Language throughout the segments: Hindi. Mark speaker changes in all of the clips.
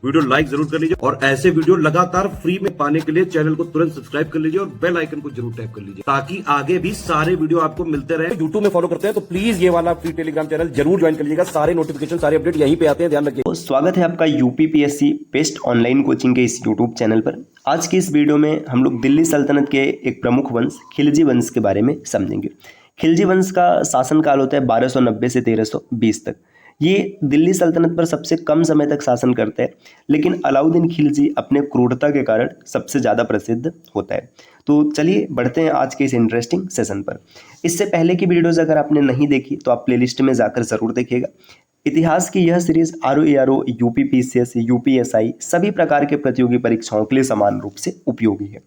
Speaker 1: वीडियो लाइक जरूर कर लीजिए और ऐसे वीडियो लगातार फ्री में पाने के लिए चैनल को तुरंत सब्सक्राइब कर लीजिए और बेल आइकन को जरूर टैप कर लीजिए ताकि आगे भी सारे वीडियो आपको मिलते रहे। यूट्यूब में फॉलो करते हैं तो प्लीज ये वाला फ्री टेलीग्राम चैनल जरूर ज्वाइन कर लीजिएगा। सारे नोटिफिकेशन सारे अपडेट यहीं पे आते हैं, ध्यान रखिए।
Speaker 2: स्वागत है आपका यूपीपीएससी बेस्ट ऑनलाइन कोचिंग के इस यूट्यूब चैनल पर। आज की इस वीडियो में हम लोग दिल्ली सल्तनत के एक प्रमुख वंश खिलजी वंश के बारे में समझेंगे। खिलजी वंश का शासनकाल होता है 1290 से 1320 तक। ये दिल्ली सल्तनत पर सबसे कम समय तक शासन करते हैं, लेकिन अलाउद्दीन खिलजी अपने क्रूरता के कारण सबसे ज़्यादा प्रसिद्ध होता है। तो चलिए बढ़ते हैं आज के इस इंटरेस्टिंग सेशन पर। इससे पहले की वीडियोज़ अगर आपने नहीं देखी तो आप प्लेलिस्ट में जाकर ज़रूर देखिएगा। इतिहास की यह सीरीज आरओ, यूपीपीसीएस, यूपीएसआई सभी प्रकार के प्रतियोगी परीक्षाओं के लिए समान रूप से उपयोगी है।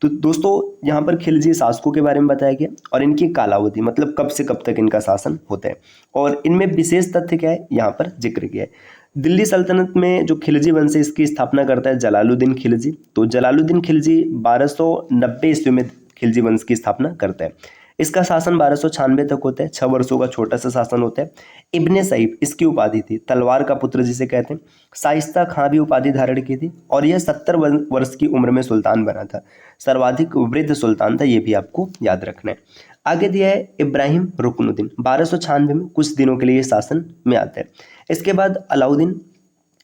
Speaker 2: तो दोस्तों यहाँ पर खिलजी शासकों के बारे में बताया गया और इनकी कालावधि मतलब कब से कब तक इनका शासन होता है और इनमें विशेष तथ्य क्या है यहाँ पर जिक्र किया है। दिल्ली सल्तनत में जो खिलजी वंश है इसकी स्थापना करता है जलालुद्दीन खिलजी। तो जलालुद्दीन खिलजी 1290 ईस्वी में खिलजी वंश की स्थापना करता है। इसका शासन 1296 तक होता है। 6 वर्षों का छोटा सा शासन होता है। इब्ने सईफ इसकी उपाधि थी, तलवार का पुत्र जिसे कहते हैं। शाइस्ता खां भी उपाधि धारण की थी और यह 70 वर्ष की उम्र में सुल्तान बना था। सर्वाधिक वृद्ध सुल्तान था, ये भी आपको याद रखना है। आगे दिया है इब्राहिम रुकनुद्दीन, 1296 में कुछ दिनों के लिए शासन में आता है। इसके बाद अलाउद्दीन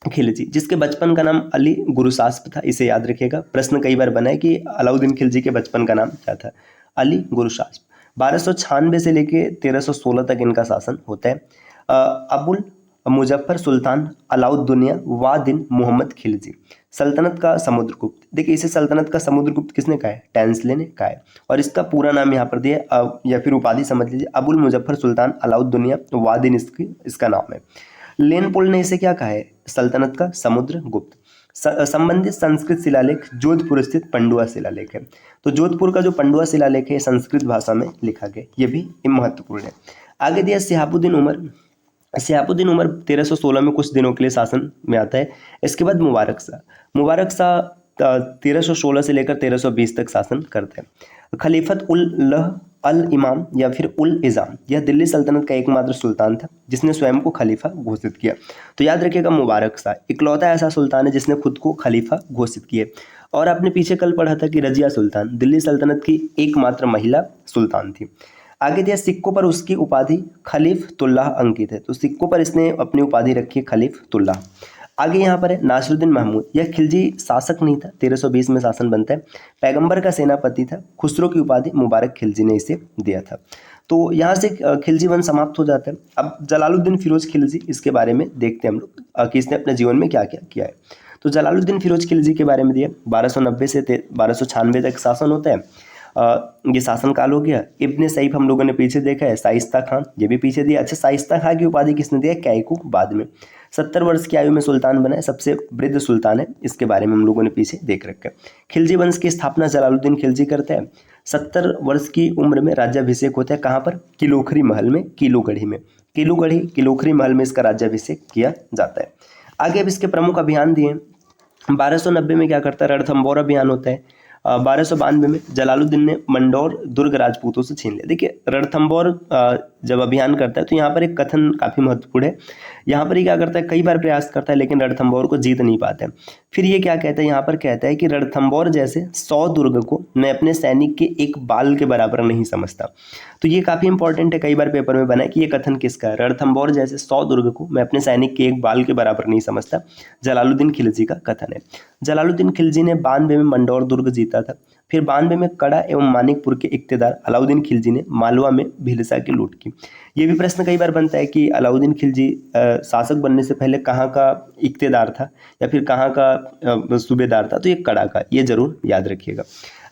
Speaker 2: खिलजी जिसके बचपन का नाम अली गुरुसास्प था, इसे याद रखिएगा। प्रश्न कई बार बना है कि अलाउद्दीन खिलजी के बचपन का नाम क्या था, अली गुरुसास्प। 1296 से लेके 1316 तक इनका शासन होता है। अबुल मुजफ्फर सुल्तान अलाउद्दीन वादिन मोहम्मद खिलजी, सल्तनत का समुद्रगुप्त। देखिए इसे सल्तनत का समुद्रगुप्त किसने कहा है, टैंसले ने कहा है। और इसका पूरा नाम यहाँ पर दिया या फिर उपाधि समझ लीजिए, अबुल मुजफ्फर सुल्तान अलाउद्दीन वादिन इसका नाम है। लेनपोल ने इसे क्या कहा है, सल्तनत का समुद्रगुप्त। संबंधित संस्कृत शिलालेख जोधपुर स्थित पंडुआ शिलालेख है। तो जोधपुर का जो पंडुआ शिलालेख है संस्कृत भाषा में लिखा गया, ये भी महत्वपूर्ण है। आगे दिया शिहाबुद्दीन उमर। शिहाबुद्दीन उमर 1316 में कुछ दिनों के लिए शासन में आता है। इसके बाद मुबारक शाह 1316 से लेकर 1320 तक शासन करते हैं। खलीफत उल अल इमाम या फिर उल इज़ाम, यह दिल्ली सल्तनत का एकमात्र सुल्तान था जिसने स्वयं को खलीफा घोषित किया। तो याद रखिएगा मुबारक शाह इकलौता ऐसा सुल्तान है जिसने खुद को खलीफा घोषित किया। और आपने पीछे कल पढ़ा था कि रजिया सुल्तान दिल्ली सल्तनत की एकमात्र महिला सुल्तान थी। आगे दिया सिक्कों पर उसकी उपाधि खलीफतुल्लाह अंकित है। तो सिक्कों पर इसने अपनी उपाधि रखी है खलीफतुल्लाह। आगे यहाँ पर है नासिरुद्दीन महमूद, यह खिलजी शासक नहीं था, 1320 में शासन बनता है। पैगंबर का सेनापति था। खुसरो की उपाधि मुबारक खिलजी ने इसे दिया था। तो यहाँ से खिलजी वंश समाप्त हो जाता है। अब जलालुद्दीन फिरोज खिलजी, इसके बारे में देखते हैं हम लोग कि इसने अपने जीवन में क्या क्या किया है। तो जलालुद्दीन फिरोज खिलजी के बारे में दिया 1290 से 1296 तक शासन होता है। ये शासनकाल हो गया। इब्ने सईफ हम लोगों ने पीछे देखा है। शाइस्ता खां ये भी पीछे दिया। अच्छा, शाइस्ता खां की उपाधि किसने दिया, कैकू बाद में। 70 वर्ष की आयु में सुल्तान बना है, सबसे वृद्ध सुल्तान है, इसके बारे में हम लोगों ने पीछे देख रखा है। खिलजी वंश की स्थापना जलालुद्दीन खिलजी करते हैं। 70 वर्ष की उम्र में राज्याभिषेक होता है। कहाँ पर, किलोखरी महल में, किलोखरी महल में इसका राज्याभिषेक किया जाता है। आगे अब इसके प्रमुख अभियान दिए। 1290 में क्या करता है, रणथंबोर अभियान होता है। 1292 में जलालुद्दीन ने मंडौर दुर्ग राजपूतों से छीन लिया। देखिए रणथंबोर जब अभियान करता है तो यहाँ पर एक कथन काफ़ी महत्वपूर्ण है। यहाँ पर ये क्या करता है, कई बार प्रयास करता है लेकिन रणथंबोर को जीत नहीं पाता है। फिर ये क्या कहता है, यहाँ पर कहता है कि रणथंबोर जैसे 100 दुर्ग को मैं अपने सैनिक के एक बाल के बराबर नहीं समझता। तो ये काफ़ी इंपॉर्टेंट है, कई बार पेपर में बना है कि ये कथन किसका है, रणथंबोर जैसे 100 दुर्ग को मैं अपने सैनिक के एक बाल के बराबर नहीं समझता, जलालुद्दीन खिलजी का कथन है। जलालुद्दीन खिलजी ने 92 में मंडौर दुर्ग जीता था। फिर 92 में कड़ा एवं मानिकपुर के इख्तियार अलाउद्दीन खिलजी ने मालवा में भिलसा की लूट की। ये भी प्रश्न कई बार बनता है कि अलाउद्दीन खिलजी शासक बनने से पहले कहाँ का इख्तियार था या फिर कहाँ का सूबेदार था, तो ये कड़ा का, ये जरूर याद रखिएगा।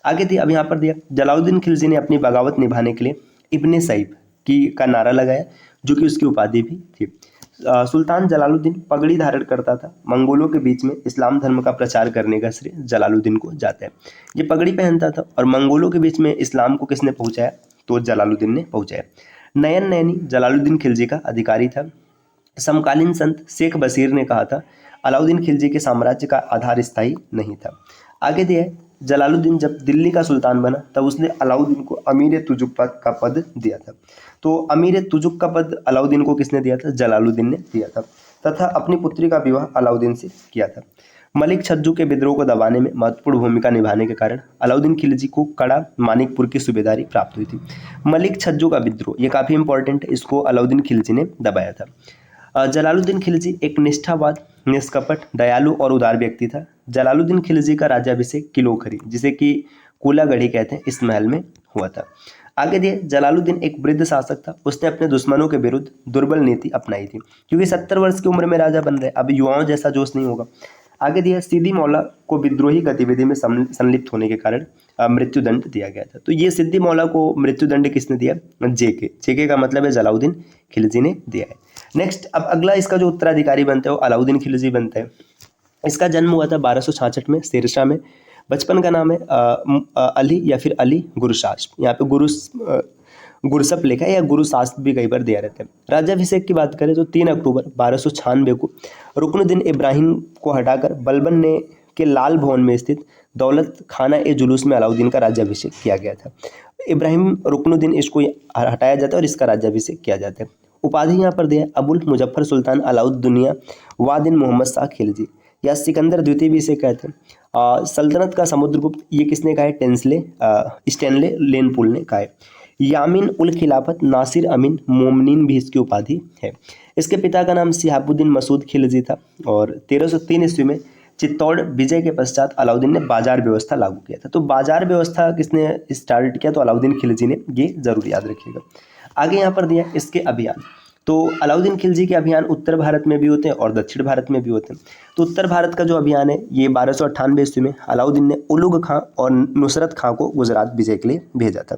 Speaker 2: आगे दिया, अब यहाँ पर दिया जलालुद्दीन खिलजी ने अपनी बगावत निभाने के लिए इब्ने सईफ का नारा लगाया जो कि उसकी उपाधि भी थी। सुल्तान जलालुद्दीन पगड़ी धारण करता था। मंगोलों के बीच में इस्लाम धर्म का प्रचार करने का श्रेय जलालुद्दीन को जाता है। ये पगड़ी पहनता था और मंगोलों के बीच में इस्लाम को किसने पहुंचाया, तो जलालुद्दीन ने पहुंचाया। नयन नैनी जलालुद्दीन खिलजी का अधिकारी था। समकालीन संत शेख बशीर ने कहा था अलाउद्दीन खिलजी के साम्राज्य का आधार स्थायी नहीं था। आगे दिया है जलालुद्दीन जब दिल्ली का सुल्तान बना तब उसने अलाउद्दीन को अमीर तुजुक का पद दिया था। तो अमीर तुजुक का पद अलाउद्दीन को किसने दिया था, जलालुद्दीन ने दिया था। तथा अपनी पुत्री का विवाह अलाउद्दीन से किया था। मलिक छज्जू के विद्रोह को दबाने में महत्वपूर्ण भूमिका निभाने के कारण अलाउद्दीन खिलजी को कड़ा मानिकपुर की सूबेदारी प्राप्त हुई थी। मलिक छज्जू का विद्रोह ये काफ़ी इंपॉर्टेंट है, इसको अलाउद्दीन खिलजी ने दबाया था। जलालुद्दीन खिलजी एक निष्ठावाद, निष्कपट, दयालु और उदार व्यक्ति था। जलालुद्दीन खिलजी का राज्याभिषेक किलोखरी, जिसे कि कूलागढ़ी कहते हैं, इस महल में हुआ था। आगे दिए, जलालुद्दीन एक वृद्ध शासक था। उसने अपने दुश्मनों के विरुद्ध दुर्बल नीति अपनाई थी, क्योंकि 70 वर्ष की उम्र में राजा बन रहे, अब युवाओं जैसा जोश नहीं होगा। आगे दिया, सिद्दी मौला को विद्रोही गतिविधि में संलिप्त होने के कारण मृत्युदंड दिया गया था। तो ये सिद्दी मौला को मृत्युदंड किसने दिया? जेके का मतलब है जलालुद्दीन खिलजी ने दिया है। नेक्स्ट, अब अगला इसका जो उत्तराधिकारी बनता है वो अलाउद्दीन खिलजी बनता है। इसका जन्म हुआ था 1266 में शेरशाह में। बचपन का नाम है अली या फिर अली गुरुशास्प, यहाँ पे गुरसप लिखा है या गुरुशास्प भी कई बार दिया रहता है। राज्याभिषेक की बात करें तो 3 अक्टूबर 1296 को रुकनुद्दीन इब्राहिम को हटाकर बलबन ने के लाल भवन में स्थित दौलत खाना ए जुलूस में अलाउद्दीन का राज्याभिषेक किया गया था। इब्राहिम रुकनुद्दीन इसको हटाया जाता है और इसका राज्याभिषेक किया जाता है। उपाधि यहाँ पर दिया है अबुल मुजफ्फर सुल्तान अलाउद्दुनिया वादिन मोहम्मद शाह खिलजी, या सिकंदर द्वितीय भी इसे कहते हैं। सल्तनत का समुद्रगुप्त ये किसने कहा है? स्टेनले लेनपुल ने कहा है। यामीन उल खिलाफत नासिर अमीन मोमनीन भी इसकी उपाधि है। इसके पिता का नाम सिहाबुद्दीन मसूद खिलजी था और 1303 ईस्वी में चित्तौड़ विजय के पश्चात अलाउद्दीन ने बाजार व्यवस्था लागू किया था। तो बाजार व्यवस्था किसने स्टार्ट किया? तो अलाउद्दीन खिलजी ने, ये जरूर याद रखिएगा। आगे यहाँ पर दिया इसके अभियान। तो अलाउद्दीन खिलजी के अभियान उत्तर भारत में भी होते हैं और दक्षिण भारत में भी होते हैं। तो उत्तर भारत का जो अभियान है ये 1298 ईस्वी में अलाउद्दीन ने उलुग खां और नुसरत खां को गुजरात विजय के लिए भेजा था।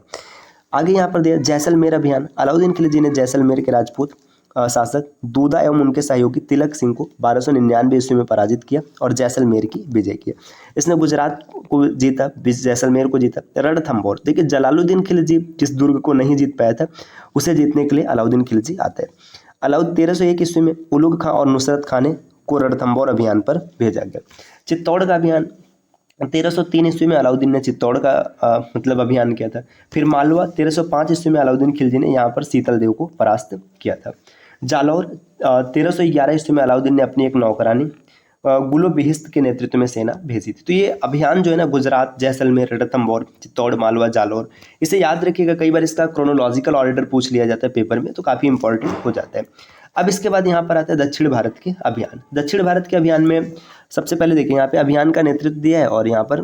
Speaker 2: आगे यहाँ पर दिया जैसलमेर अभियान। अलाउद्दीन खिलजी ने जैसलमेर के राजपूत शासक दूदा एवं उनके सहयोगी तिलक सिंह को 1299 ईस्वी में पराजित किया और जैसलमेर की विजय किया। इसने गुजरात को जीता, जैसलमेर को जीता। रणथंबोर, देखिए जलालुद्दीन खिलजी जिस दुर्ग को नहीं जीत पाया था उसे जीतने के लिए अलाउद्दीन खिलजी आता है। अलाउद्दीन 1301 ईस्वी में उलुग खां और नुसरत खां ने को रणथंबोर अभियान पर भेजा गया। चित्तौड़ का अभियान 1303 ईस्वी में अलाउद्दीन ने चित्तौड़ का मतलब अभियान किया था। फिर मालवा 1305 ईस्वी में अलाउद्दीन खिलजी ने यहाँ पर शीतल देव को परास्त किया था। जालौर 1311 ईस्वी में अलाउद्दीन ने अपनी एक नौकरानी गुलो बिहिस्त के नेतृत्व में सेना भेजी थी। तो ये अभियान जो है ना, गुजरात, जैसलमेर, रणथंबोर, चित्तौड़, मालवा, जालौर, इसे याद रखिएगा। कई बार इसका क्रोनोलॉजिकल ऑर्डर पूछ लिया जाता है पेपर में, तो काफ़ी इंपॉर्टेंट हो जाता है। अब इसके बाद यहाँ पर आता है दक्षिण भारत के अभियान। दक्षिण भारत के अभियान में सबसे पहले देखिए यहाँ पे अभियान का नेतृत्व दिया है और यहाँ पर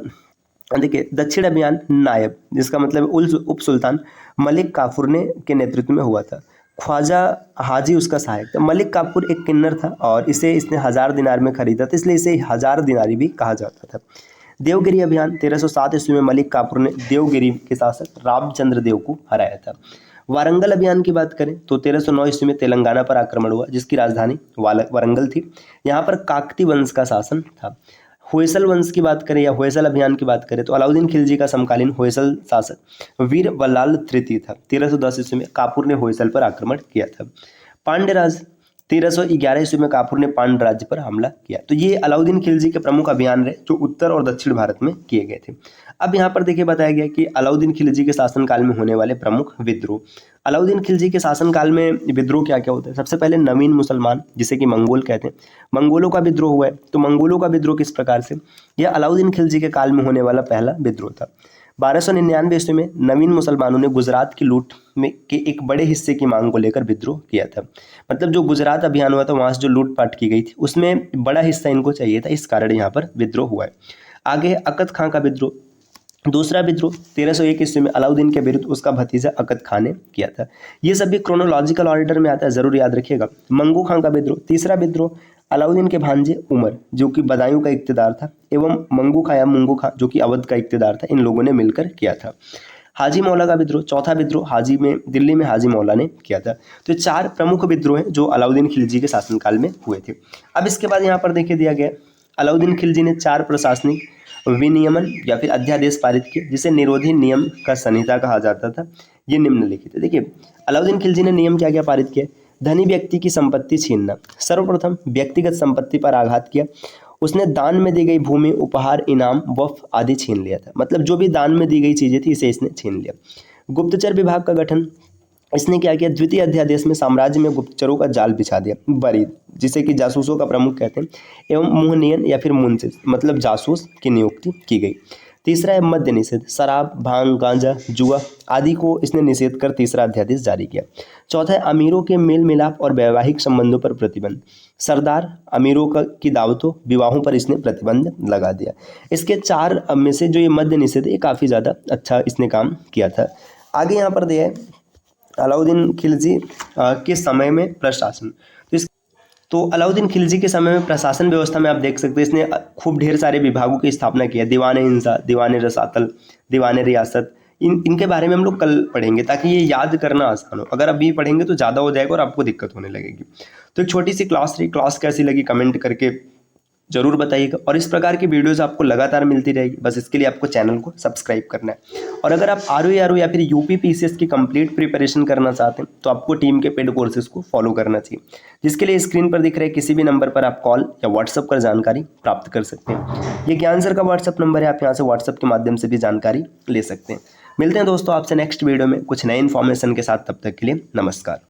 Speaker 2: देखिए दक्षिण अभियान नायब, जिसका मतलब उप सुल्तान मलिक काफूर ने के नेतृत्व में हुआ था। ख्वाजा हाजी उसका सहायक था। मलिक काफूर एक किन्नर था और इसने 1000 दिनार में खरीदा था, इसलिए इसे 1000 दिनारी भी कहा जाता था। देवगिरी अभियान 1307 ईस्वी में मलिक काफूर ने देवगिरी के शासक रामचंद्र देव को हराया था। वारंगल अभियान की बात करें तो 1309 ईस्वी में तेलंगाना पर आक्रमण हुआ, जिसकी राजधानी वारंगल थी। यहाँ पर काकती वंश का शासन था। होयसल वंश की बात करें या होयसल अभियान की बात करें तो अलाउद्दीन खिलजी का समकालीन होयसल शासक वीर बल्लाल तृतीय था। 1310 ईस्वी में काफूर ने होयसल पर आक्रमण किया था। पांड्य राज 1311 ईस्वी में काफूर ने पांड्य राज्य पर हमला किया। तो ये अलाउद्दीन खिलजी के प्रमुख अभियान रहे जो उत्तर और दक्षिण भारत में किए गए थे। अब यहाँ पर देखिए बताया गया कि अलाउद्दीन खिलजी के शासनकाल में होने वाले प्रमुख विद्रोह। अलाउद्दीन खिलजी के शासनकाल में विद्रोह क्या क्या होता है? सबसे पहले नवीन मुसलमान, जिसे कि मंगोल कहते हैं, मंगोलों का विद्रोह हुआ है। तो मंगोलों का विद्रोह किस प्रकार से? यह अलाउद्दीन खिलजी के काल में होने वाला पहला विद्रोह था। 1299 ईस्वी में नवीन मुसलमानों ने गुजरात की लूट में के एक बड़े हिस्से की मांग को लेकर विद्रोह किया था। मतलब जो गुजरात अभियान हुआ था वहाँ से जो लूटपाट की गई थी उसमें बड़ा हिस्सा इनको चाहिए था, इस कारण यहाँ पर विद्रोह हुआ है। आगे अकद खां का विद्रोह। दूसरा विद्रोह 1301 ईस्वी में अलाउद्दीन के विरुद्ध उसका भतीजा अकद खां ने किया था। ये सभी क्रोनोलॉजिकल ऑर्डर में आता है, जरूर याद रखिएगा। मंगू खां का विद्रोह। तीसरा विद्रोह अलाउद्दीन के भांजे उमर, जो कि बदायूं का इक्तेदार था, एवं मंगू खां या मुंगू खां, जो कि अवध का इक्तेदार था, इन लोगों ने मिलकर किया था। हाजी मौला का विद्रोह। चौथा विद्रोह दिल्ली में हाजी मौला ने किया था। तो 4 प्रमुख विद्रोह हैं जो अलाउद्दीन खिलजी के शासनकाल में हुए थे। अब इसके बाद यहाँ पर देखिए दिया गया अलाउद्दीन खिलजी ने 4 प्रशासनिक विनियमन या फिर अध्यादेश पारित किए, जिसे निरोधी नियम का संहिता कहा जाता था। ये निम्नलिखित है। देखिए अलाउद्दीन खिलजी ने नियम क्या क्या पारित किया? धनी व्यक्ति की संपत्ति छीनना। सर्वप्रथम व्यक्तिगत संपत्ति पर आघात किया। उसने दान में दी गई भूमि, उपहार, इनाम, वफ आदि छीन लिया था। मतलब जो भी दान में दी गई चीजें थी इसे इसने छीन लिया। गुप्तचर विभाग का गठन। इसने क्या किया, द्वितीय अध्यादेश में साम्राज्य में गुप्तचरों का जाल बिछा दिया, बरीद, जिसे कि जासूसों का प्रमुख कहते हैं, एवं मोहनियन या फिर मुंसिफ मतलब जासूस की नियुक्ति की गई। तीसरा है मद्य निषेध, शराब, भांग, गांजा, जुआ आदि को इसने निषेध कर तीसरा अध्यादेश जारी किया। चौथा है अमीरों के मेल मिलाप और वैवाहिक संबंधों पर प्रतिबंध, सरदार अमीरों की दावतों विवाहों पर इसने प्रतिबंध लगा दिया। इसके 4 में से जो ये मद्य निषेध है काफ़ी ज़्यादा अच्छा इसने काम किया था। आगे यहाँ पर दिया है अलाउद्दीन खिलजी के समय में प्रशासन। तो अलाउद्दीन खिलजी के समय में प्रशासन व्यवस्था में आप देख सकते हैं इसने खूब ढेर सारे विभागों की स्थापना की है। दीवान हिंसा, दीवान रसातल, दीवान रियासत, इनके बारे में हम लोग कल पढ़ेंगे ताकि ये याद करना आसान हो। अगर अभी पढ़ेंगे तो ज़्यादा हो जाएगा और आपको दिक्कत होने लगेगी। तो एक छोटी सी क्लास रही, क्लास कैसी लगी कमेंट करके जरूर बताइएगा। और इस प्रकार की वीडियोस आपको लगातार मिलती रहेगी, बस इसके लिए आपको चैनल को सब्सक्राइब करना है। और अगर आप आरओ या फिर यूपी पीसीएस की कंप्लीट प्रिपरेशन करना चाहते हैं तो आपको टीम के पेड कोर्सेज को फॉलो करना चाहिए, जिसके लिए स्क्रीन पर दिख रहे किसी भी नंबर पर आप कॉल या व्हाट्सअप कर जानकारी प्राप्त कर सकते हैं। ये ज्ञान सर का व्हाट्सअप नंबर है, आप यहाँ से व्हाट्सअप के माध्यम से भी जानकारी ले सकते हैं। मिलते हैं दोस्तों आपसे नेक्स्ट वीडियो में कुछ नए इन्फॉर्मेशन के साथ, तब तक के लिए नमस्कार।